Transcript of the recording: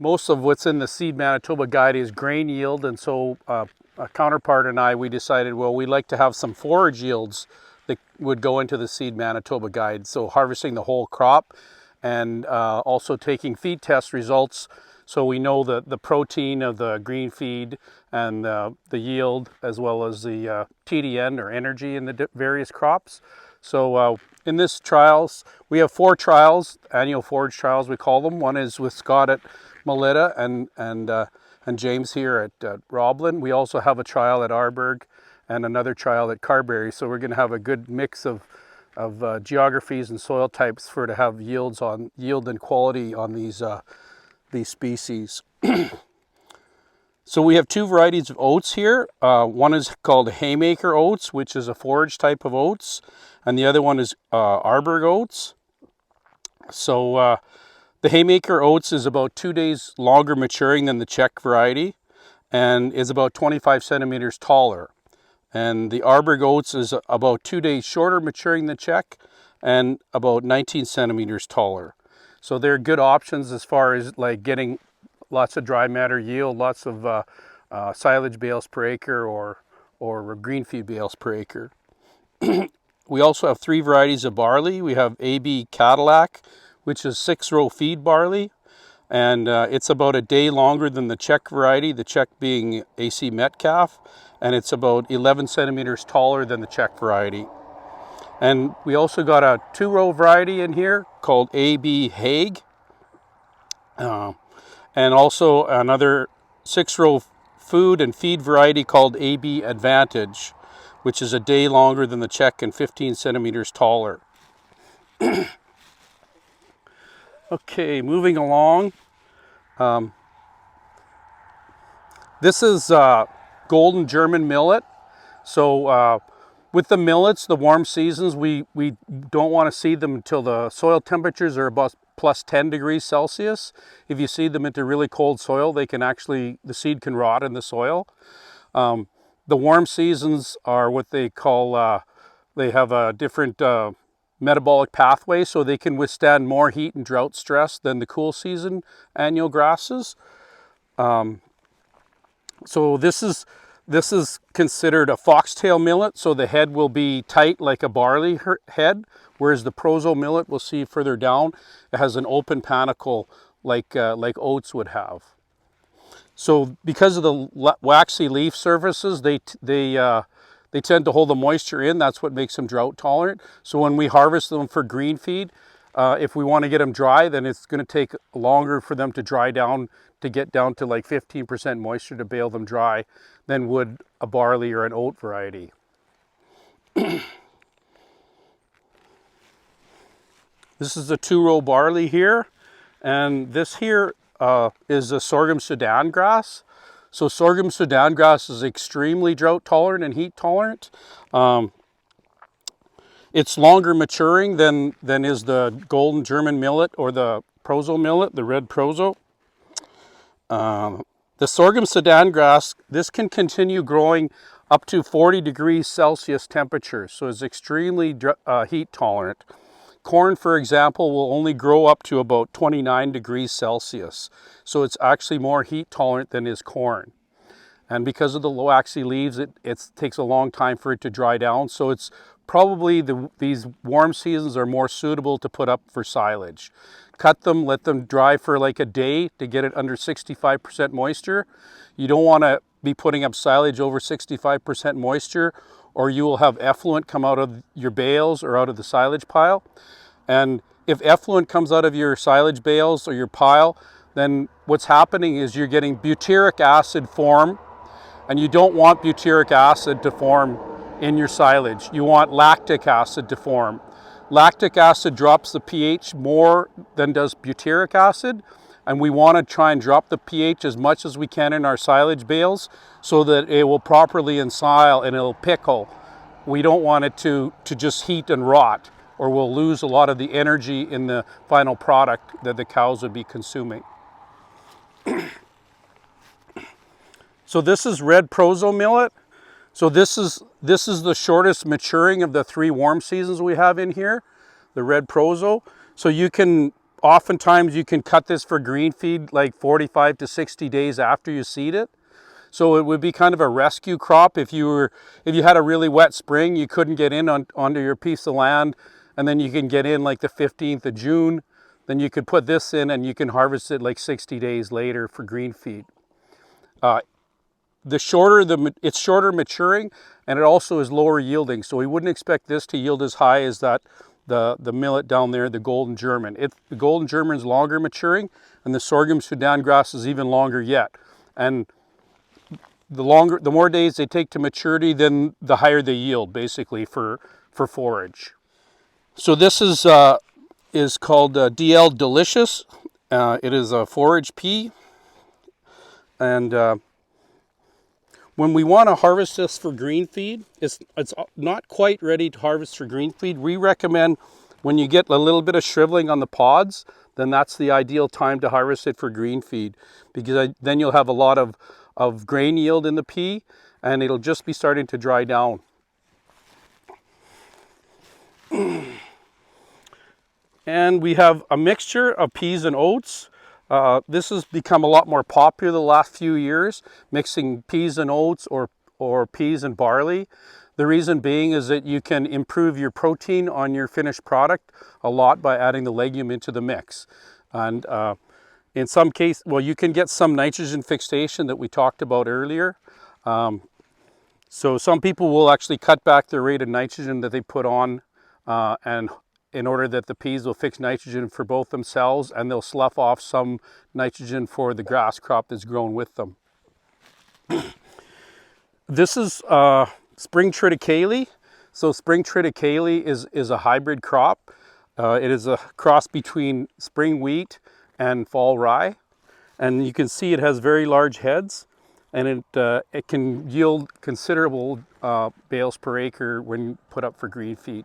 most of what's in the Seed Manitoba guide is grain yield, and so a counterpart and I, we decided, well, we'd like to have some forage yields that would go into the Seed Manitoba guide. So harvesting the whole crop and also taking feed test results so we know the protein of the green feed and the yield, as well as the TDN or energy in the various crops. So in this trials, we have 4 trials, annual forage trials we call them. One is with Scott at Millet and James here at Roblin. We also have a trial at Arborg and another trial at Carberry. So we're going to have a good mix of geographies and soil types to have yield and quality on these species. So we have 2 varieties of oats here. One is called haymaker oats, which is a forage type of oats, and the other one is Arborg oats. So the haymaker oats is about 2 days longer maturing than the Czech variety and is about 25 centimeters taller. And the Arborg oats is about 2 days shorter maturing than Czech and about 19 centimeters taller. So they're good options as far as like getting lots of dry matter yield, lots of silage bales per acre or green feed bales per acre. We also have 3 varieties of barley. We have AB Cadillac, which is 6-row feed barley, and it's about a day longer than the Czech variety, the Czech being AC Metcalf, and it's about 11 centimeters taller than the Czech variety. And we also got a 2-row variety in here called AB Hague, and also another 6-row food and feed variety called AB Advantage, which is a day longer than the Czech and 15 centimeters taller. Okay, moving along. This is golden German millet. So with the millets, the warm seasons, we don't want to seed them until the soil temperatures are about plus 10 degrees Celsius. If you seed them into really cold soil, the seed can rot in the soil. The warm seasons are what they call, they have a different metabolic pathway, so they can withstand more heat and drought stress than the cool season annual grasses. So this is considered a foxtail millet, so the head will be tight like a barley head, whereas the proso millet we'll see further down, it has an open panicle like oats would have. So because of the waxy leaf surfaces, they tend to hold the moisture in. That's what makes them drought tolerant. So when we harvest them for green feed, if we want to get them dry, then it's going to take longer for them to dry down, to get down to like 15% moisture to bale them dry than would a barley or an oat variety. This is a 2-row barley here, and this here is a sorghum Sudan grass. So sorghum Sudan grass is extremely drought tolerant and heat tolerant. It's longer maturing than is the golden German millet or the proso millet, the red proso. The sorghum Sudan grass, this can continue growing up to 40 degrees Celsius temperature, so it's extremely heat tolerant. Corn, for example, will only grow up to about 29 degrees Celsius, so it's actually more heat tolerant than is corn. And because of the low waxy leaves, it takes a long time for it to dry down, so it's probably these warm seasons are more suitable to put up for silage. Cut them, let them dry for like a day to get it under 65% moisture. You don't want to be putting up silage over 65% moisture, or you will have effluent come out of your bales or out of the silage pile. And if effluent comes out of your silage bales or your pile, then what's happening is you're getting butyric acid form, and you don't want butyric acid to form in your silage. You want lactic acid to form. Lactic acid drops the pH more than does butyric acid, and we want to try and drop the pH as much as we can in our silage bales so that it will properly ensile and it'll pickle. We don't want it to just heat and rot, or we'll lose a lot of the energy in the final product that the cows would be consuming. So this is red proso millet. So this is the shortest maturing of the 3 warm seasons we have in here, the red proso. So you can oftentimes you can cut this for green feed like 45 to 60 days after you seed it. So it would be kind of a rescue crop. If you had a really wet spring, you couldn't get in onto your piece of land, and then you can get in like the 15th of June, then you could put this in and you can harvest it like 60 days later for green feed. It's shorter maturing, and it also is lower yielding. So we wouldn't expect this to yield as high as that the millet down there, the golden German. The golden German is longer maturing, and the sorghum Sudan grass is even longer yet. And the more days they take to maturity, then the higher they yield, basically, for forage. So this is called DL Delicious. It is a forage pea, and when we want to harvest this for green feed, it's not quite ready to harvest for green feed. We recommend when you get a little bit of shriveling on the pods, then that's the ideal time to harvest it for green feed, because then you'll have a lot of grain yield in the pea, and it'll just be starting to dry down. And we have a mixture of peas and oats. This has become a lot more popular the last few years, mixing peas and oats or peas and barley. The reason being is that you can improve your protein on your finished product a lot by adding the legume into the mix. And in some cases, well, you can get some nitrogen fixation that we talked about earlier. So some people will actually cut back the rate of nitrogen that they put on, and in order that the peas will fix nitrogen for both themselves, and they'll slough off some nitrogen for the grass crop that's grown with them. This is spring triticale. So spring triticale is a hybrid crop. It is a cross between spring wheat and fall rye, and you can see it has very large heads, and it can yield considerable bales per acre when put up for green feed.